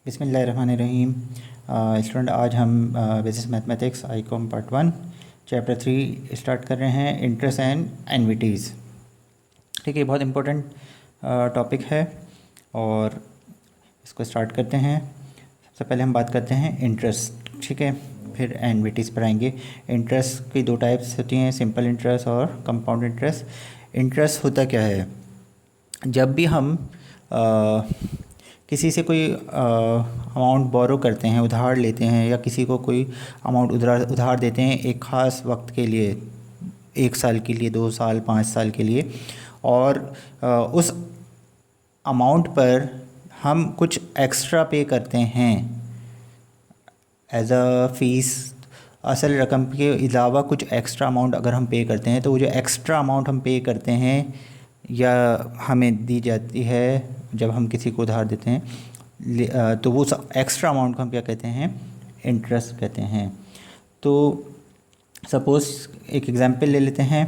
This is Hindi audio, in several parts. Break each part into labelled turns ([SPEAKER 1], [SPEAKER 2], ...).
[SPEAKER 1] बिस्मिल्लाहिर्रहमानिर्रहीम। स्टूडेंट, आज हम business mathematics Icom part 1 chapter 3 start कर रहे हैं, इंटरेस्ट एंड एनविटीज़। ठीक है, बहुत इम्पोर्टेंट टॉपिक है और इसको स्टार्ट करते हैं। सबसे पहले हम बात करते हैं इंटरेस्ट, ठीक है, फिर एनविटीज़ पर आएंगे। इंटरेस्ट की दो टाइप्स होती हैं, सिंपल इंटरेस्ट और कंपाउंड इंटरेस्ट। इंटरेस्ट होता क्या है? जब भी हम किसी से कोई अमाउंट बोरो करते हैं, उधार लेते हैं, या किसी को कोई अमाउंट उधार देते हैं एक ख़ास वक्त के लिए, 1 साल के लिए, 2 साल, 5 साल के लिए, और उस अमाउंट पर हम कुछ एक्स्ट्रा पे करते हैं एज अ फ़ीस। असल रकम के अलावा कुछ एक्स्ट्रा अमाउंट अगर हम पे करते हैं, तो वो जो एक्स्ट्रा अमाउंट हम पे करते हैं या हमें दी जाती है जब हम किसी को उधार देते हैं, तो वो एक्स्ट्रा अमाउंट को हम क्या कहते हैं? इंटरेस्ट कहते हैं। तो सपोज़ एक एग्जांपल ले लेते हैं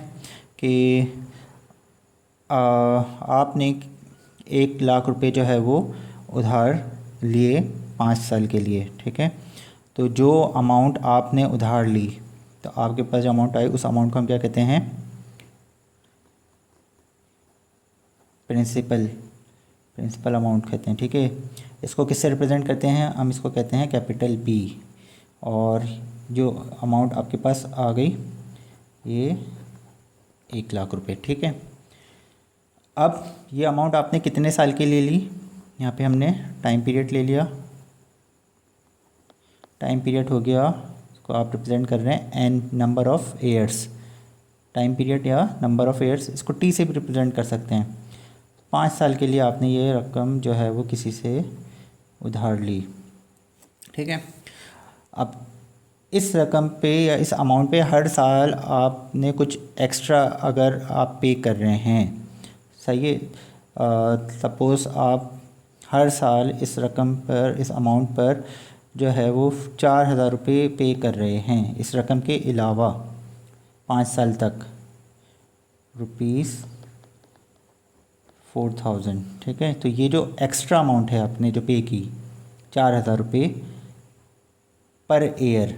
[SPEAKER 1] कि आपने 1 लाख रुपए जो है वो उधार लिए 5 साल के लिए, ठीक है। तो जो अमाउंट आपने उधार ली, तो आपके पास जो अमाउंट आई, उस अमाउंट को हम क्या कहते हैं? प्रिंसिपल अमाउंट कहते हैं, ठीक है। इसको किससे रिप्रेजेंट करते हैं? हम इसको कहते हैं कैपिटल पी। और जो अमाउंट आपके पास आ गई, ये 1 लाख रुपए, ठीक है। अब ये अमाउंट आपने कितने साल के लिए ली? यहाँ पे हमने टाइम पीरियड ले लिया। टाइम पीरियड हो गया, इसको आप रिप्रेजेंट कर रहे हैं N, number of years. Time period या नंबर ऑफ़ ईयर्स, इसको टी से भी रिप्रेजेंट कर सकते हैं। 5 साल के लिए आपने ये रकम जो है वो किसी से उधार ली, ठीक है। अब इस रकम पे या इस अमाउंट पे हर साल आपने कुछ एक्स्ट्रा अगर आप पे कर रहे हैं, सही है। सपोज़ आप हर साल इस रकम पर, इस अमाउंट पर जो है वो 4,000 रुपये पे कर रहे हैं इस रकम के अलावा 5 साल तक, ₹4,000, ठीक है। तो ये जो एक्स्ट्रा अमाउंट है आपने जो पे की, 4,000 रुपये पर ईयर,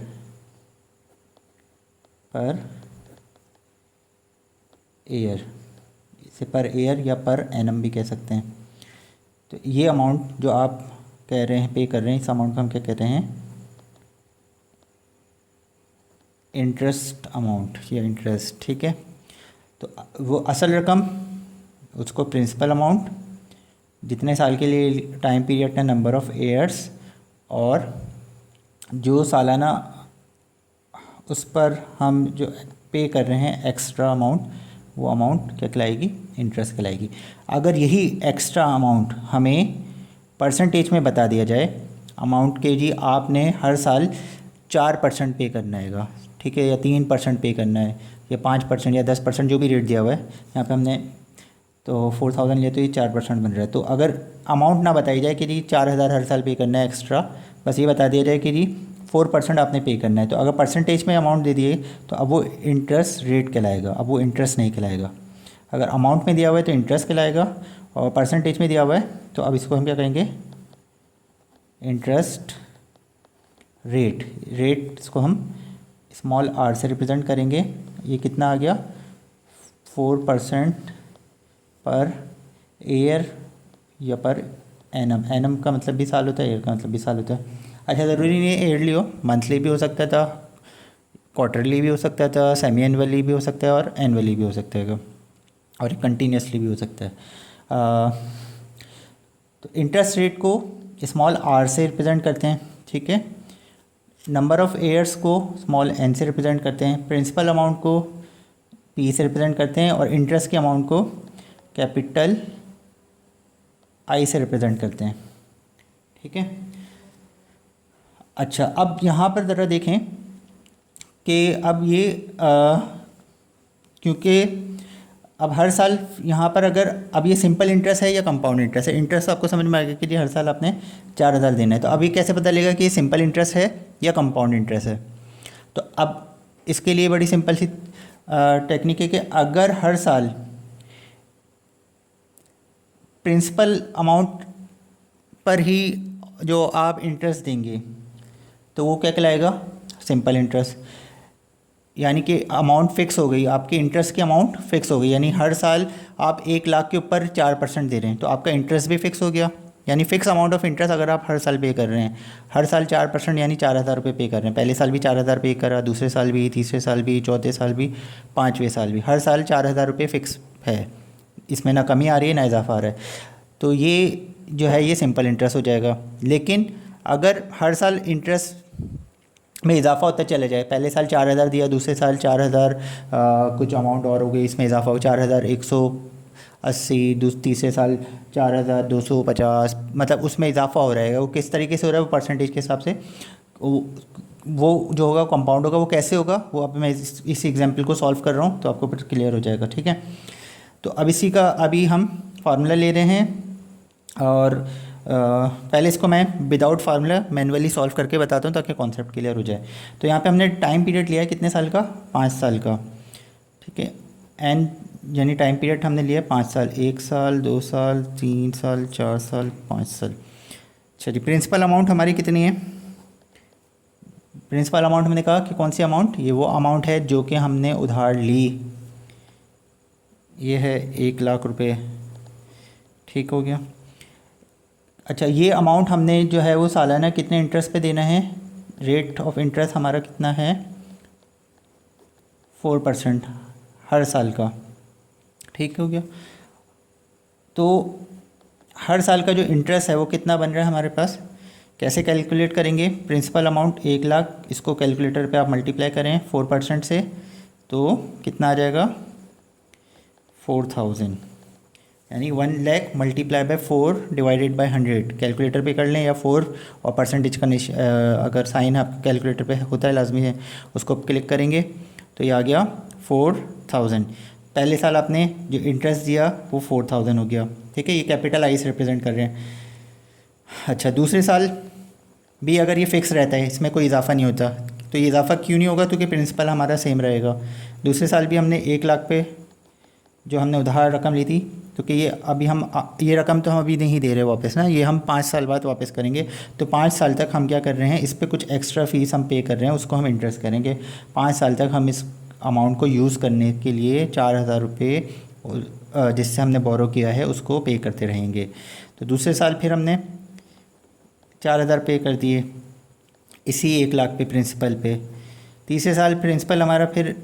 [SPEAKER 1] इसे पर ईयर या पर एनम भी कह सकते हैं। तो ये अमाउंट जो आप कह रहे हैं पे कर रहे हैं, इस अमाउंट को हम क्या कहते हैं? इंटरेस्ट अमाउंट या इंटरेस्ट, ठीक है। तो वो असल रकम, उसको प्रिंसिपल अमाउंट, जितने साल के लिए टाइम पीरियड है, नंबर ऑफ़ ईयर्स, और जो सालाना उस पर हम जो पे कर रहे हैं एक्स्ट्रा अमाउंट, वो अमाउंट क्या कहलाएगी? इंटरेस्ट कहलाएगी। अगर यही एक्स्ट्रा अमाउंट हमें परसेंटेज में बता दिया जाए, अमाउंट के जी आपने हर साल 4% पे करना है, ठीक है, या 3% पे करना है, या 5% या 10%, जो भी रेट दिया हुआ है यहाँ पे हमने, तो 4,000 लिया तो ये 4% बन रहा है। तो अगर अमाउंट ना बताई जाए कि जी 4,000 हर साल पे करना है एक्स्ट्रा, बस ये बता दिया जाए कि जी 4% आपने पे करना है, तो अगर परसेंटेज में अमाउंट दे दिए तो अब वो इंटरेस्ट रेट कहलाएगा, अब वो इंटरेस्ट नहीं कहलाएगा। अगर अमाउंट में दिया हुआ है तो इंटरेस्ट कहलाएगा, और परसेंटेज में दिया हुआ है तो अब इसको हम क्या कहेंगे? इंटरेस्ट रेट इसको हम स्मॉल आर से रिप्रेजेंट करेंगे। ये कितना आ गया? 4% पर ईयर या पर एनम। एनम का मतलब भी साल होता है, ईयर का मतलब भी साल होता है। अच्छा, ज़रूरी नहीं है ईयरली हो, मंथली भी हो सकता था, क्वार्टरली भी हो सकता था, सेमी एनुअली भी हो सकता है, और एनुअली भी हो सकता है, और कंटिन्यूसली भी हो सकता है। तो इंटरेस्ट रेट को स्मॉल आर से रिप्रेजेंट करते हैं, ठीक है। नंबर ऑफ़ ईयर्स को स्मॉल एन से रिप्रेजेंट करते हैं, प्रिंसिपल अमाउंट को पी से रिप्रेजेंट करते हैं, और इंटरेस्ट के अमाउंट को कैपिटल आई से रिप्रेजेंट करते हैं, ठीक है। अच्छा, अब यहाँ पर ज़रा देखें कि अब ये क्योंकि अब हर साल यहाँ पर अगर अब ये सिंपल इंटरेस्ट है या कंपाउंड इंटरेस्ट है, इंटरेस्ट आपको समझ में आ गया कि जी हर साल आपने 4,000 देना है। तो अभी कैसे पता लगेगा कि ये सिंपल इंटरेस्ट है या कंपाउंड इंटरेस्ट है? तो अब इसके लिए बड़ी सिंपल सी टेक्निक है कि अगर हर साल प्रिंसिपल अमाउंट पर ही जो आप इंटरेस्ट देंगे तो वो क्या कहलाएगा, सिंपल इंटरेस्ट। यानी कि अमाउंट फ़िक्स हो गई, आपकी इंटरेस्ट की अमाउंट फ़िक्स हो गई, यानी हर साल आप 1 लाख के ऊपर 4% दे रहे हैं तो आपका इंटरेस्ट भी फ़िक्स हो गया। यानी फ़िक्स अमाउंट ऑफ इंटरेस्ट अगर आप हर साल पे कर रहे हैं, हर साल 4% यानी 4,000 रुपये पे कर रहे हैं, पहले साल भी 4,000 पे करा, दूसरे साल भी, तीसरे साल भी, चौथे साल भी, पाँचवें साल भी, हर साल 4,000 रुपये फ़िक्स है, इसमें ना कमी आ रही है ना इजाफा आ रहा है। तो ये जो है ये सिंपल इंटरेस्ट हो जाएगा। लेकिन अगर हर साल इंटरेस्ट में इजाफा होता चले जाए, पहले साल 4,000 दिया, दूसरे साल 4,000 कुछ अमाउंट और हो गई, इसमें इजाफा हो 4,180, तीसरे साल 4,250, मतलब उसमें इजाफा हो रहेगा। वो किस तरीके से हो रहा है, वो परसेंटेज के हिसाब से वो जो होगा कंपाउंड होगा। वो कैसे होगा वो अब मैं इस एग्जाम्पल को सॉल्व कर रहा हूँ तो आपको फिर क्लियर हो जाएगा, ठीक है। तो अब इसी का अभी हम फार्मूला ले रहे हैं और पहले इसको मैं विदाउट फार्मूला मैनुअली सॉल्व करके बताता हूँ ताकि कॉन्सेप्ट क्लियर हो जाए। तो यहाँ पे हमने टाइम पीरियड लिया है कितने साल का, 5 साल का, ठीक है। एन यानी टाइम पीरियड हमने लिया है 5 साल, 1 साल, 2 साल, 3 साल, 4 साल, 5 साल। चलिए प्रिंसिपल अमाउंट हमारी कितनी है, प्रिंसिपल अमाउंट हमने कहा कि कौन सी अमाउंट, ये वो अमाउंट है जो कि हमने उधार ली, ये है 1 लाख रुपए, ठीक हो गया। अच्छा ये अमाउंट हमने जो है वो सालाना कितने इंटरेस्ट पे देना है, रेट ऑफ इंटरेस्ट हमारा कितना है 4% हर साल का, ठीक हो गया। तो हर साल का जो इंटरेस्ट है वो कितना बन रहा है हमारे पास, कैसे कैलकुलेट करेंगे, प्रिंसिपल अमाउंट 1 लाख, इसको कैलकुलेटर पे आप मल्टीप्लाई करें 4% से तो कितना आ जाएगा 4,000, यानी 1 lakh multiply by 4 divided by 100, calculator पे कर लें या 4 और परसेंटेज का अगर साइन आप कैलकुलेटर पे होता है लाजमी है उसको क्लिक करेंगे तो ये आ गया 4,000। पहले साल आपने जो इंटरेस्ट दिया वो 4,000 हो गया, ठीक है, ये कैपिटल आई से रिप्रेजेंट कर रहे हैं। अच्छा दूसरे साल भी अगर ये फ़िक्स रहता है, इसमें कोई इजाफा नहीं होता, तो ये इजाफा क्यों नहीं होगा, क्योंकि प्रिंसिपल हमारा सेम रहेगा। दूसरे साल भी हमने 1 लाख पे जो हमने उधार रकम ली थी, क्योंकि ये अभी हम ये रकम तो हम अभी नहीं दे रहे वापस ना, ये हम 5 साल बाद वापस करेंगे। तो 5 साल तक हम क्या कर रहे हैं, इस पर कुछ एक्स्ट्रा फ़ीस हम पे कर रहे हैं, उसको हम इंटरेस्ट करेंगे। 5 साल तक हम इस अमाउंट को यूज़ करने के लिए 4,000 रुपये जिससे हमने बोरो किया है उसको पे करते रहेंगे। तो दूसरे साल फिर हमने 4,000 पे कर दिए इसी 1 लाख पे प्रिंसिपल पे। तीसरे साल प्रिंसिपल हमारा फिर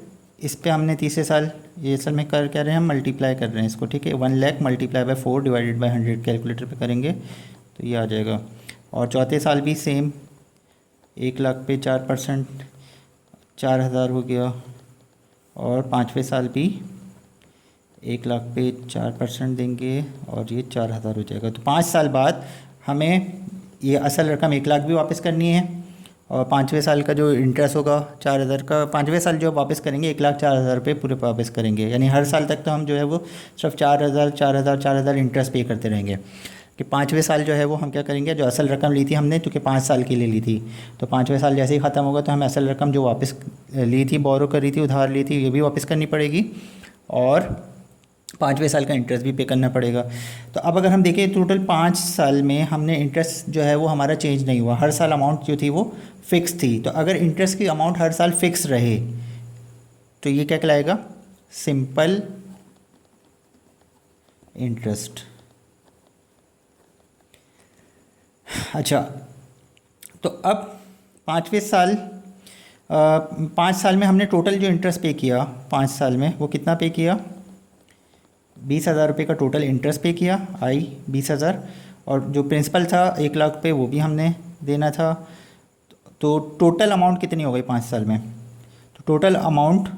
[SPEAKER 1] इस पे हमने तीसरे साल ये असल में कर रहे हैं, हम मल्टीप्लाई कर रहे हैं इसको, ठीक है, 1 lakh multiply by 4 divided by 100 calculator पे करेंगे तो ये आ जाएगा। और चौथे साल भी सेम 1 लाख पे 4%, 4,000 हो गया। और पाँचवें साल भी 1 लाख पे 4% देंगे और ये 4,000 हो जाएगा। तो 5 साल बाद हमें ये असल रकम 1 लाख भी वापस करनी है और पाँचवें साल का जो इंटरेस्ट होगा 4,000 का, पाँचवें साल जो वापस करेंगे 1,04,000 रुपये पूरे वापस करेंगे। यानी हर साल तक तो हम जो है वो सिर्फ 4,000 इंटरेस्ट पे करते रहेंगे। कि पाँचवें साल जो है वो हम क्या करेंगे, जो असल रकम ली थी हमने, क्योंकि 5 साल के लिए ली थी, तो पाँचवें साल जैसे ही ख़त्म होगा तो हमें असल रकम जो वापस ली थी, बोरो करी थी, उधार ली थी, ये भी वापस करनी पड़ेगी और पाँचवें साल का इंटरेस्ट भी पे करना पड़ेगा। तो अब अगर हम देखें टोटल 5 साल में हमने इंटरेस्ट जो है वो हमारा चेंज नहीं हुआ, हर साल अमाउंट जो थी वो फ़िक्स थी। तो अगर इंटरेस्ट की अमाउंट हर साल फ़िक्स रहे तो ये क्या कहलाएगा, सिंपल इंटरेस्ट। अच्छा तो अब 5वें साल 5 साल में हमने टोटल जो इंटरेस्ट पे किया 5 साल में वो कितना पे किया, 20,000 रुपये का टोटल इंटरेस्ट पे किया, 20,000, और जो प्रिंसिपल था 1 लाख पे वो भी हमने देना था। तो टोटल अमाउंट कितनी हो गई 5 साल में, तो टोटल अमाउंट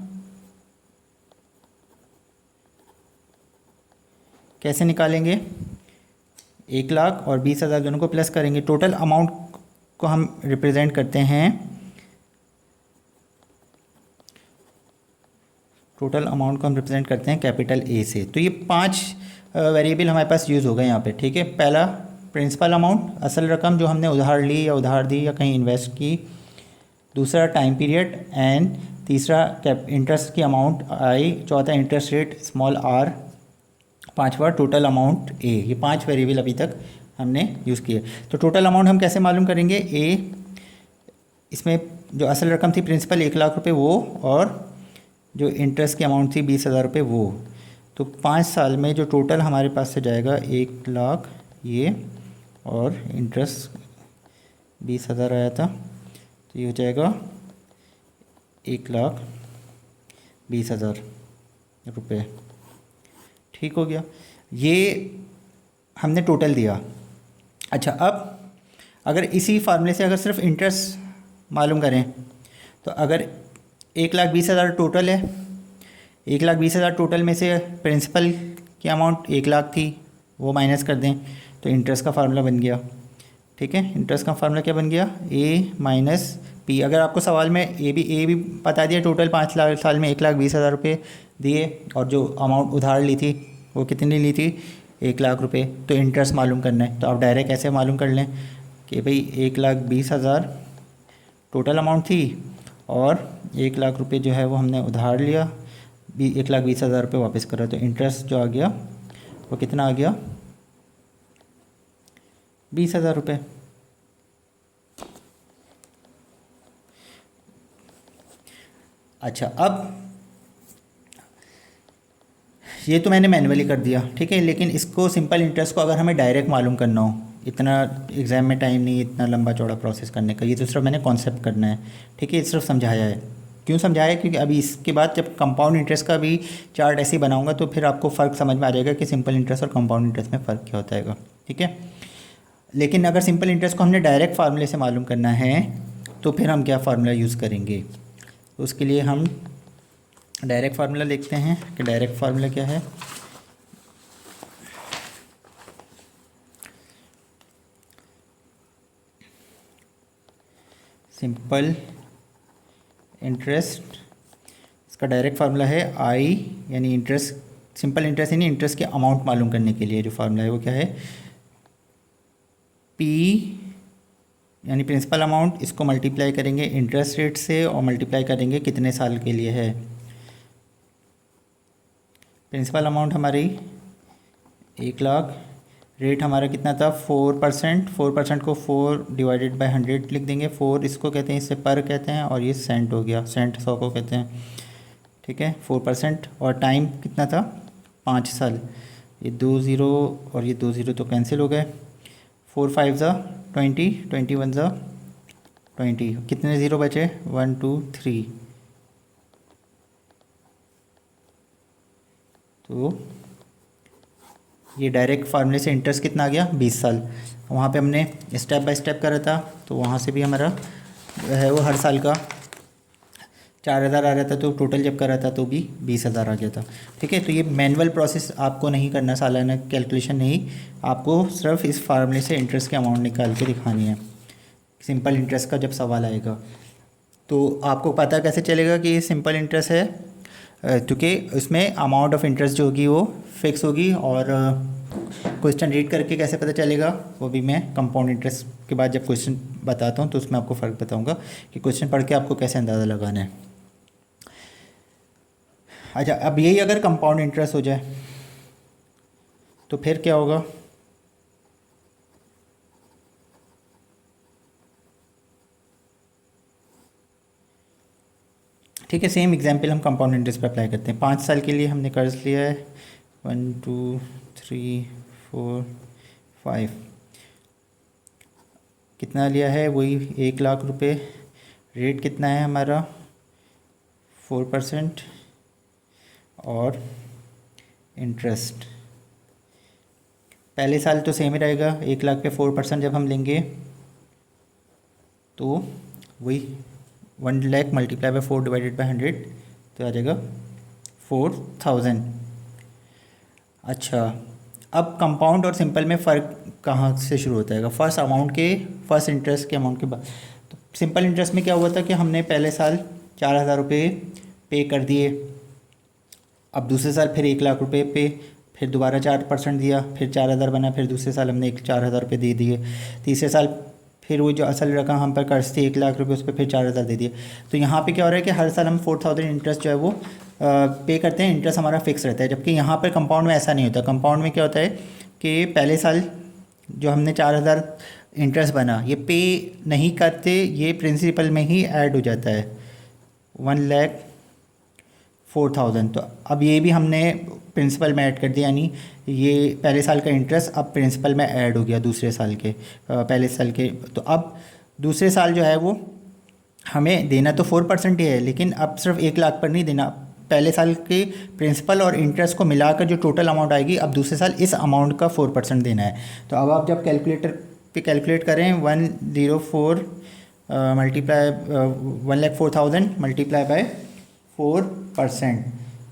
[SPEAKER 1] कैसे निकालेंगे, 1 लाख और 20,000 दोनों को प्लस करेंगे। टोटल अमाउंट को हम रिप्रेजेंट करते हैं, टोटल अमाउंट को हम रिप्रेजेंट करते हैं कैपिटल ए से। तो ये 5 वेरिएबल हमारे पास यूज़ हो गए यहाँ पे, ठीक है। पहला प्रिंसिपल अमाउंट, असल रकम जो हमने उधार ली या उधार दी या कहीं इन्वेस्ट की। दूसरा टाइम पीरियड, एंड तीसरा इंटरेस्ट की अमाउंट आई, चौथा इंटरेस्ट रेट स्मॉल आर, पांचवा टोटल अमाउंट ए। ये 5 वेरिएबल अभी तक हमने यूज़ किए। तो टोटल अमाउंट हम कैसे मालूम करेंगे? इसमें जो असल रकम थी प्रिंसिपल 1,00,000 रुपये वो, और जो इंटरेस्ट की अमाउंट थी 20,000 रुपये वो। तो 5 साल में जो टोटल हमारे पास से जाएगा 1,00,000 ये, और इंटरेस्ट 20,000 आया था, तो ये हो जाएगा 1,20,000 रुपये। ठीक हो गया, ये हमने टोटल दिया। अच्छा, अब अगर इसी फार्मूले से अगर सिर्फ इंटरेस्ट मालूम करें, तो अगर 1,20,000 टोटल है, 1,20,000 टोटल में से प्रिंसिपल की अमाउंट 1,00,000 थी, वो माइनस कर दें, तो इंटरेस्ट का फार्मूला बन गया। ठीक है, इंटरेस्ट का फार्मूला क्या बन गया? ए माइनस पी। अगर आपको सवाल में ए भी बता दिया, टोटल 5 साल में 1,20,000 रुपये दिए, और जो अमाउंट उधार ली थी वो कितनी ली थी? 1,00,000 रुपये। तो इंटरेस्ट मालूम करना है, तो आप डायरेक्ट ऐसे मालूम कर लें कि भाई 1,20,000 टोटल अमाउंट थी, और 1,00,000 रुपये जो है वो हमने उधार लिया, 1,20,000 रुपये वापस करा, तो इंटरेस्ट जो आ गया वो कितना आ गया? 20,000 रुपये। अच्छा, अब ये तो मैंने मैन्युअली कर दिया, ठीक है, लेकिन इसको सिंपल इंटरेस्ट को अगर हमें डायरेक्ट मालूम करना हो, इतना एग्ज़ाम में टाइम नहीं, इतना लंबा चौड़ा प्रोसेस करने का, ये तो सिर्फ मैंने कॉन्सेप्ट करना है। ठीक है, सिर्फ समझाया है। क्यों समझाया है? क्योंकि अभी इसके बाद जब कंपाउंड इंटरेस्ट का भी चार्ट ऐसे ही बनाऊंगा, तो फिर आपको फ़र्क समझ में आ जाएगा कि सिंपल इंटरेस्ट और कंपाउंड इंटरेस्ट में फ़र्क क्या होता है। ठीक है, लेकिन अगर सिंपल इंटरेस्ट को हमने डायरेक्ट फार्मूले से मालूम करना है, तो फिर हम क्या फार्मूला यूज़ करेंगे? तो उसके लिए हम डायरेक्ट फार्मूला देखते हैं कि डायरेक्ट फार्मूला क्या है। सिंपल इंटरेस्ट, इसका डायरेक्ट फार्मूला है आई, यानी इंटरेस्ट, सिंपल इंटरेस्ट यानी इंटरेस्ट के अमाउंट मालूम करने के लिए जो फार्मूला है वो क्या है? पी यानी प्रिंसिपल अमाउंट, इसको मल्टीप्लाई करेंगे इंटरेस्ट रेट से, और मल्टीप्लाई करेंगे कितने साल के लिए है। प्रिंसिपल अमाउंट हमारी 1,00,000, रेट हमारा कितना था? 4%। 4% को 4 डिवाइडेड बाय 100 लिख देंगे। 4 इसको कहते हैं, इससे पर कहते हैं, और ये सेंट हो गया, सेंट 100 को कहते हैं। ठीक है, 4%, और टाइम कितना था? 5 साल। ये 2 ज़ीरो और ये 2 ज़ीरो तो कैंसिल हो गए। 4 5 ज़ा 20, 21 ज़ा 20, कितने ज़ीरो बचे? 1 2 3। तो ये डायरेक्ट फार्मूले से इंटरेस्ट कितना आ गया? 20 साल। वहाँ पे हमने स्टेप बाय स्टेप करा था, तो वहाँ से भी हमारा है वो हर साल का 4,000 आ रहा था, तो टोटल जब करा था तो भी 20,000 आ गया था। ठीक है, तो ये मैनुअल प्रोसेस आपको नहीं करना, सालाना कैलकुलेशन नहीं, आपको सिर्फ इस फार्मूले से इंटरेस्ट की अमाउंट निकाल के दिखानी है। सिंपल इंटरेस्ट का जब सवाल आएगा तो आपको पता कैसे चलेगा कि ये सिंपल इंटरेस्ट है? क्योंकि इसमें अमाउंट ऑफ इंटरेस्ट जो होगी वो फिक्स होगी, और क्वेश्चन रीड करके कैसे पता चलेगा वो भी मैं कंपाउंड इंटरेस्ट के बाद जब क्वेश्चन बताता हूँ तो उसमें आपको फ़र्क बताऊँगा कि क्वेश्चन पढ़ के आपको कैसे अंदाज़ा लगाना है। अच्छा, अब यही अगर कंपाउंड इंटरेस्ट हो जाए तो फिर क्या होगा? ठीक है, सेम एग्जाम्पल हम कंपाउंड इंटरेस्ट पर अप्लाई करते हैं। 5 साल के लिए हमने कर्ज लिया है, 1 2 3 4 5, कितना लिया है? वही 1,00,000 रुपये। रेट कितना है हमारा? 4%, और इंटरेस्ट पहले साल तो सेम ही रहेगा। 1,00,000 पे 4% जब हम लेंगे तो वही 1,00,000 मल्टीप्लाई बाय 4 डिवाइडेड बाय 100, तो आ जाएगा 4,000। अच्छा, अब कंपाउंड और सिंपल में फ़र्क कहाँ से शुरू होता है? फर्स्ट अमाउंट के, फर्स्ट इंटरेस्ट के अमाउंट के बाद। तो सिंपल इंटरेस्ट में क्या हुआ था कि हमने पहले साल 4,000 रुपये पे कर दिए, अब दूसरे साल फिर 1,00,000 रुपये पे, फिर दोबारा 4% दिया, फिर 4,000 बना, फिर दूसरे साल हमने 4,000 रुपये दे दिए, तीसरे साल फिर वो जो असल रकम हम पर कर्ज थी 1,00,000 रुपये, उस पर फिर 4,000 दे दिए। तो यहाँ पे क्या हो रहा है कि हर साल हम 4,000 इंटरेस्ट जो है वो पे करते हैं, इंटरेस्ट हमारा फिक्स रहता है। जबकि यहाँ पर कंपाउंड में ऐसा नहीं होता। कंपाउंड में क्या होता है कि पहले साल जो हमने 4,000 इंटरेस्ट बना ये पे नहीं करते, ये प्रिंसिपल में ही ऐड हो जाता है 1,04,000। तो अब ये भी हमने प्रिंसिपल में ऐड कर दिया, यानी ये पहले साल का इंटरेस्ट अब प्रिंसिपल में ऐड हो गया दूसरे साल के पहले साल के। तो अब दूसरे साल जो है वो हमें देना तो 4% ही है, लेकिन अब सिर्फ 1,00,000 पर नहीं देना, पहले साल के प्रिंसिपल और इंटरेस्ट को मिलाकर जो टोटल अमाउंट आएगी अब दूसरे साल इस अमाउंट का 4% देना है। तो अब आप जब कैलकुलेटर पे कैलकुलेट करें 104 मल्टीप्लाई 1,04,000 मल्टीप्लाई बाय 4%,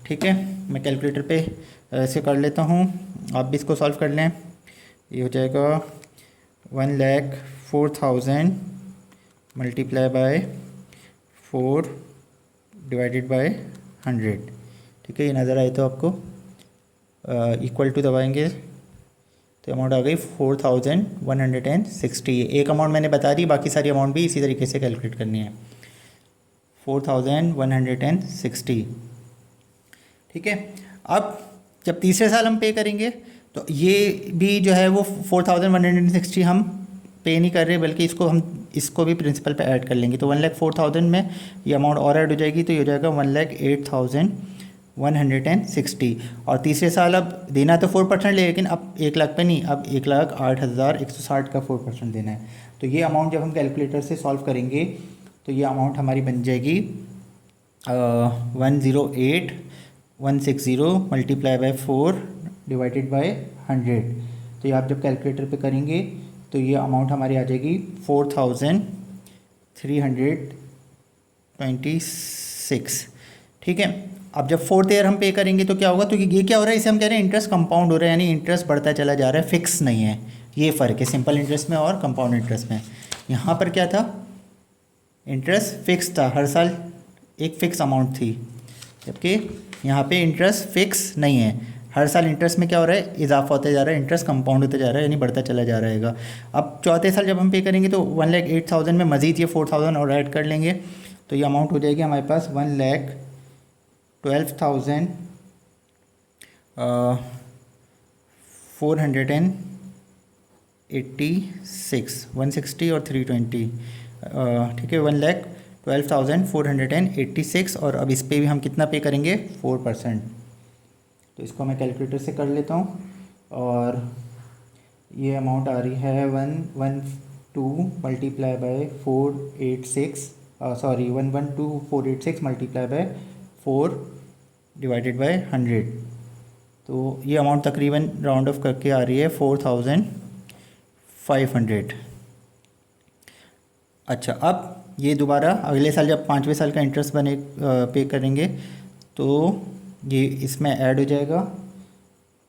[SPEAKER 1] ठीक है। मैं कैलकुलेटर पे ऐसे कर लेता हूँ, आप भी इसको सॉल्व कर लें। ये हो जाएगा 1,04,000 मल्टीप्लाई बाय 4 डिवाइडेड बाय 100, ठीक है। ये नज़र आए तो आपको इक्वल टू दबाएंगे तो अमाउंट आ गई 4,160। एक अमाउंट मैंने बता दी, बाकी सारी अमाउंट भी इसी तरीके से कैलकुलेट करनी है। 4,160, ठीक है। अब जब तीसरे साल हम पे करेंगे तो ये भी जो है वो 4,160 हम पे नहीं कर रहे, बल्कि इसको भी प्रिंसिपल पे ऐड कर लेंगे। तो 1,04,000 में ये अमाउंट और ऐड हो जाएगी, तो ये हो जाएगा 1,08,160। और तीसरे साल अब देना तो 4% लेकिन अब 1,00,000 पे नहीं, अब 1,08,160 का 4% देना है। तो ये अमाउंट जब हम कैलकुलेटर से सॉल्व करेंगे तो ये अमाउंट हमारी बन जाएगी 1,08,160 मल्टीप्लाई बाय 4 डिवाइडेड बाय 100। तो ये आप जब कैलकुलेटर पे करेंगे तो ये अमाउंट हमारी आ जाएगी 4,326, ठीक है। अब जब 4th ईयर हम पे करेंगे तो क्या होगा, तो ये क्या हो रहा है, इसे हम कह रहे हैं इंटरेस्ट कंपाउंड हो रहा है, यानी इंटरेस्ट बढ़ता चला जा रहा है, फिक्स नहीं है। ये फ़र्क है सिंपल इंटरेस्ट में और कंपाउंड इंटरेस्ट में। यहाँ पर क्या था, इंटरेस्ट फिक्स था, हर साल एक फ़िक्स अमाउंट थी, जबकि यहाँ पे इंटरेस्ट फिक्स नहीं है। हर साल इंटरेस्ट में क्या हो रहा है, इजाफा होता जा रहा है, इंटरेस्ट कंपाउंड होता जा रहा है, यानी बढ़ता चला जा रहेगा। अब चौथे साल जब हम पे करेंगे तो 1,08,000 में मज़ीद ये 4,000 और ऐड कर लेंगे, तो ये अमाउंट हो जाएगी हमारे पास 1,12,486, 160 और 320, ठीक है। 1,12,486 और अब इस पे भी हम कितना पे करेंगे, 4%। तो इसको मैं कैलकुलेटर से कर लेता हूँ और ये अमाउंट आ रही है 112 multiply by 486, sorry 112,486 multiply by 4 divided by 100। तो ये अमाउंट तकरीबन राउंड ऑफ करके आ रही है 4,500। अच्छा, अब ये दोबारा अगले साल जब 5वें साल का इंटरेस्ट पे करेंगे तो ये इसमें ऐड हो जाएगा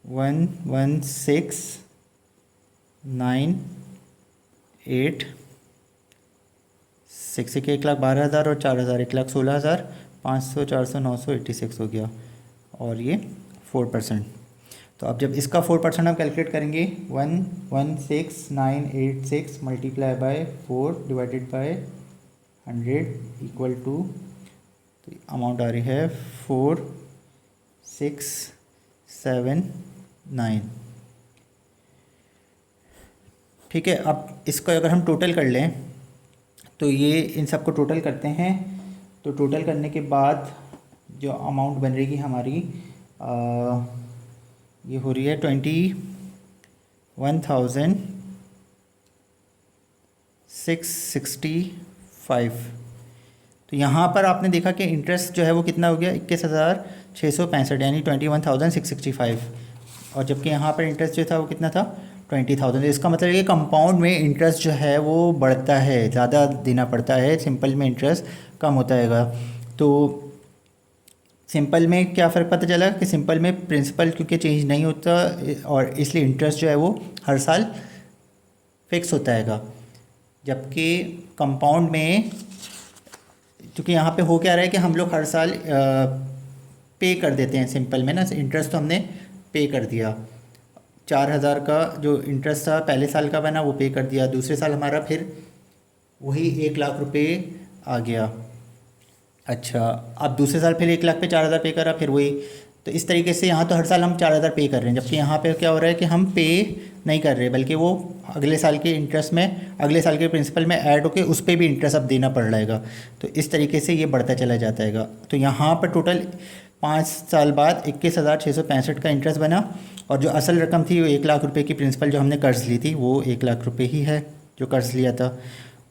[SPEAKER 1] 1,16,986, 1,12,000 और 4,000, 1,16,500, 400, 900, 86 हो गया, और ये 4%। तो अब जब इसका 4% हम कैलकुलेट करेंगे 1,16,986 multiply by 4 divided by 100 equal to, तो अमाउंट आ रही है 4,679, ठीक है। अब इसको अगर हम टोटल कर लें तो ये इन सबको टोटल करते हैं, तो टोटल करने के बाद जो अमाउंट बन रहेगी हमारी ये हो रही है 21,665। तो यहाँ पर आपने देखा कि इंटरेस्ट जो है वो कितना हो गया, 21,665, यानी 21,665, और जबकि यहाँ पर इंटरेस्ट जो था वो कितना था, 20,000। तो इसका मतलब ये कंपाउंड में इंटरेस्ट जो है वो बढ़ता है, ज़्यादा देना पड़ता है, सिंपल में इंटरेस्ट कम होता है। तो सिंपल में क्या फ़र्क पता चला कि सिंपल में प्रिंसिपल क्योंकि चेंज नहीं होता और इसलिए इंटरेस्ट जो है वो हर साल फिक्स होता है, जबकि कंपाउंड में क्योंकि यहाँ पे हो क्या रहा है कि हम लोग हर साल पे कर देते हैं, सिंपल में ना इंटरेस्ट तो हमने पे कर दिया, 4,000 का जो इंटरेस्ट था पहले साल का बना वो पे कर दिया, दूसरे साल हमारा फिर वही 1,00,000 रुपये आ गया। अच्छा, अब दूसरे साल फिर 1,00,000 पे 4,000 पे करा, फिर वही तो इस तरीके से यहाँ तो हर साल हम 4,000 पे कर रहे हैं, जबकि यहाँ पे क्या हो रहा है कि हम पे नहीं कर रहे, बल्कि वो अगले साल के इंटरेस्ट में, अगले साल के प्रिंसिपल में ऐड होके उस पर भी इंटरेस्ट अब देना पड़ रहेगा। तो इस तरीके से ये बढ़ता चला जाता है। तो यहाँ पर टोटल 5 साल बाद 21,665 का इंटरेस्ट बना, और जो असल रकम थी वो 1,00,000 रुपये की प्रिंसिपल जो हमने कर्ज़ ली थी वो 1,00,000 रुपये ही है जो कर्ज़ लिया था।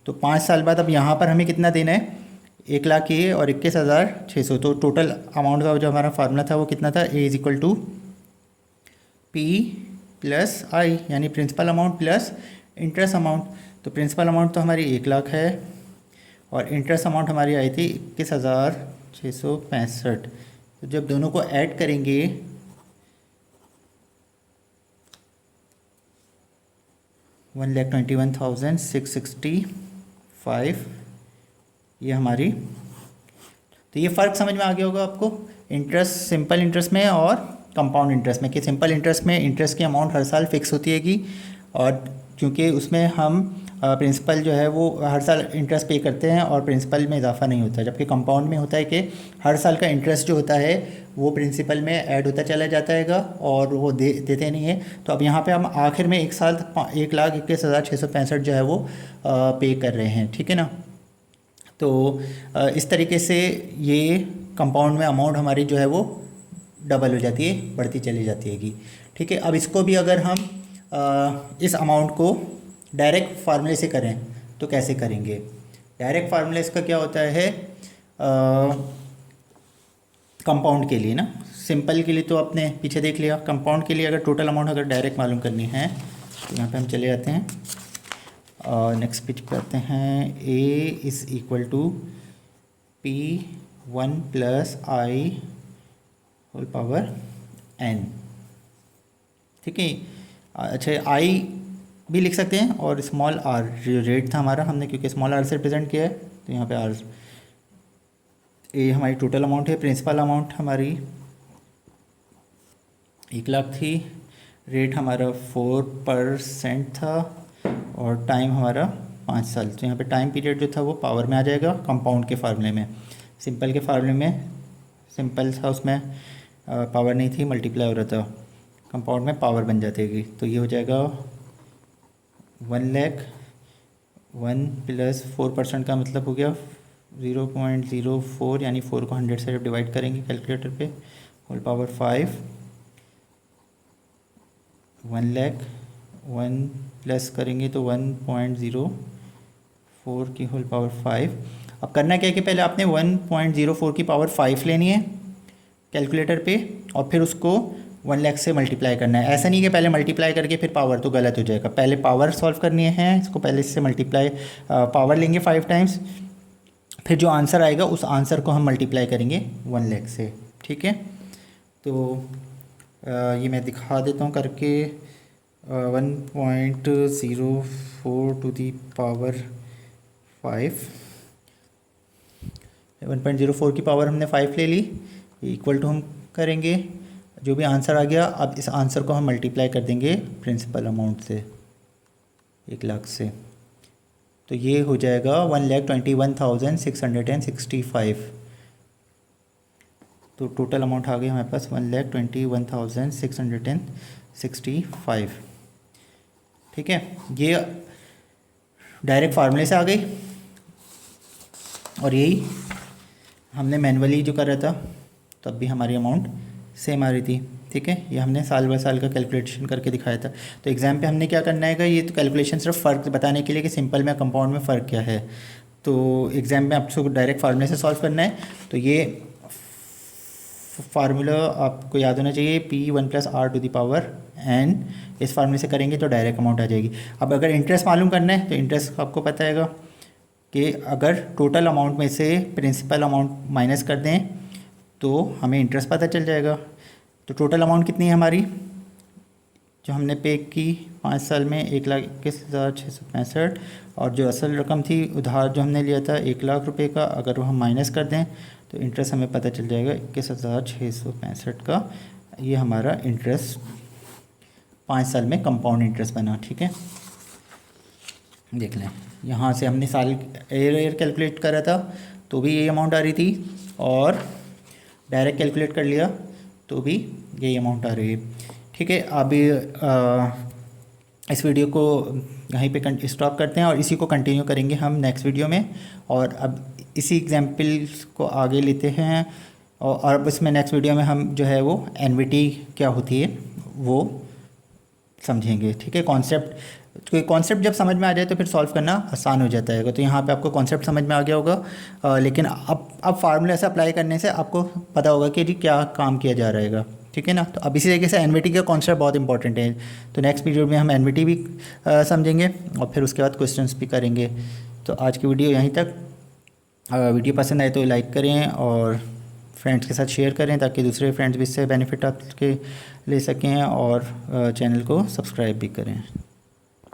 [SPEAKER 1] तो 5 साल बाद अब यहाँ पर हमें कितना देना है, 1,00,000 ये और 21,600। तो टोटल अमाउंट का जो हमारा फार्मूला था वो कितना था, A = P + I, यानी principal amount plus interest amount. तो प्रिंसिपल अमाउंट तो हमारी 1,00,000 है और इंटरेस्ट अमाउंट हमारी आई थी 21,665। तो जब दोनों को ऐड करेंगे 1,21,665 ये हमारी। तो ये फ़र्क समझ में आ गया होगा आपको इंटरेस्ट, सिंपल इंटरेस्ट में और कंपाउंड इंटरेस्ट में, कि सिंपल इंटरेस्ट में इंटरेस्ट की अमाउंट हर साल फिक्स होती हैगी, और क्योंकि उसमें हम प्रिंसिपल जो है वो हर साल इंटरेस्ट पे करते हैं और प्रिंसिपल में इजाफा नहीं होता, जबकि कंपाउंड में होता है कि हर साल का इंटरेस्ट जो होता है वो प्रिंसिपल में ऐड होता चला जाता हैगा और वो देते नहीं है। तो अब यहाँ पे हम आखिर में एक साल 1,21,665 जो है वो पे कर रहे हैं, ठीक है ना। तो इस तरीके से ये कंपाउंड में अमाउंट हमारी जो है वो डबल हो जाती है, बढ़ती चली जाती हैगी, ठीक है। अब इसको भी अगर हम इस अमाउंट को डायरेक्ट फार्मूले से करें तो कैसे करेंगे। डायरेक्ट फार्मूला इसका क्या होता है, कंपाउंड के लिए ना, सिंपल के लिए तो आपने पीछे देख लिया, कंपाउंड के लिए अगर टोटल अमाउंट अगर डायरेक्ट मालूम करनी है तो यहाँ पे हम चले जाते हैं और नेक्स्ट पेज पे आते हैं। A = P1 + I whole power n, ठीक है। अच्छा, I भी लिख सकते हैं और स्मॉल r जो रेट था हमारा, हमने क्योंकि स्मॉल r से रिप्रेजेंट किया है तो यहाँ पे r। ये हमारी टोटल अमाउंट है, प्रिंसिपल अमाउंट हमारी 1,00,000 थी, रेट हमारा 4% था और टाइम हमारा 5 साल। तो यहाँ पे टाइम पीरियड जो था वो पावर में आ जाएगा कंपाउंड के फार्मूले में। सिंपल के फार्मूले में सिंपल था, उसमें पावर नहीं थी, मल्टीप्लाई हो रहा था, कंपाउंड में पावर बन जाती। तो ये हो जाएगा 1,00,000, 1 + 4% का मतलब हो गया 0.04, यानी 4 को 100 से जब डिवाइड करेंगे कैलकुलेटर पे, होल पावर 5, 1,00,000 1 प्लस करेंगे तो 1.04 की होल पावर 5। अब करना क्या है कि पहले आपने 1.04 की पावर 5 लेनी है कैलकुलेटर पे और फिर उसको 1,00,000 से मल्टीप्लाई करना है। ऐसा नहीं कि पहले मल्टीप्लाई करके फिर पावर, तो गलत हो जाएगा। पहले पावर सॉल्व करनी है, इसको पहले इससे मल्टीप्लाई पावर लेंगे 5 टाइम्स, फिर जो आंसर आएगा उस आंसर को हम मल्टीप्लाई करेंगे 1,00,000 से, ठीक है। तो ये मैं दिखा देता हूँ करके, 1.04 टू दी पावर 5, 1.04 की पावर हमने 5 ले ली, इक्वल टू हम करेंगे जो भी आंसर आ गया। अब इस आंसर को हम मल्टीप्लाई कर देंगे प्रिंसिपल अमाउंट से, 1,00,000 से, तो ये हो जाएगा 1,21,665। तो टोटल अमाउंट आ गई हमारे पास 1,21,665, ठीक है। ये डायरेक्ट फार्मूले से आ गई और यही हमने मैनुअली जो कर रहा था तब भी हमारी अमाउंट सेम आ रही थी, ठीक है। ये हमने साल बाय साल का कैलकुलेशन करके दिखाया था। तो एग्ज़ाम पे हमने क्या करना है, ये तो कैलकुलेशन सिर्फ फ़र्क बताने के लिए कि सिंपल में कंपाउंड में फ़र्क क्या है। तो एग्ज़ाम में आपको डायरेक्ट फार्मूले से सॉल्व करना है। तो ये फार्मूला आपको याद होना चाहिए, P1 + R to the power n। इस फार्मूले से करेंगे तो डायरेक्ट अमाउंट आ जाएगी। अब अगर इंटरेस्ट मालूम करना है तो इंटरेस्ट आपको पता है कि अगर टोटल अमाउंट में से प्रिंसिपल अमाउंट माइनस कर दें तो हमें इंटरेस्ट पता चल जाएगा। तो टोटल अमाउंट कितनी है हमारी जो हमने पे की 5 साल में, 1,21,665, और जो असल रकम थी उधार जो हमने लिया था 1,00,000 रुपये का, अगर वो हम माइनस कर दें तो इंटरेस्ट हमें पता चल जाएगा 21,665 का। ये हमारा इंटरेस्ट 5 साल में कंपाउंड इंटरेस्ट बना, ठीक है। देख लें, यहाँ से हमने साल ईयर कैलकुलेट करा था तो भी ये अमाउंट आ रही थी, और डायरेक्ट कैलकुलेट कर लिया तो भी यही अमाउंट आ रही है। ठीक है, अभी इस वीडियो को यहीं पे स्टॉप करते हैं और इसी को कंटिन्यू करेंगे हम नेक्स्ट वीडियो में। और अब इसी एग्जाम्पल्स को आगे लेते हैं और अब इसमें नेक्स्ट वीडियो में हम जो है वो एनवीटी क्या होती है वो समझेंगे। ठीक है, कोई कॉन्सेप्ट जब समझ में आ जाए तो फिर सॉल्व करना आसान हो जाता है। तो यहाँ पे आपको कॉन्सेप्ट समझ में आ गया होगा, लेकिन अब फार्मूला से अप्लाई करने से आपको पता होगा कि जी क्या काम किया जा रहेगा। ठीक है ना, तो अब इसी तरीके से एनवीटी का कॉन्सेप्ट बहुत इंपॉर्टेंट है। तो नेक्स्ट वीडियो में हम एनवीटी भी समझेंगे और फिर उसके बाद क्वेश्चंस भी करेंगे। तो आज की वीडियो यहीं तक। वीडियो पसंद आए तो लाइक करें और फ्रेंड्स के साथ शेयर करें ताकि दूसरे फ्रेंड्स भी इससे बेनिफिट आपके ले सकें, और चैनल को सब्सक्राइब भी करें।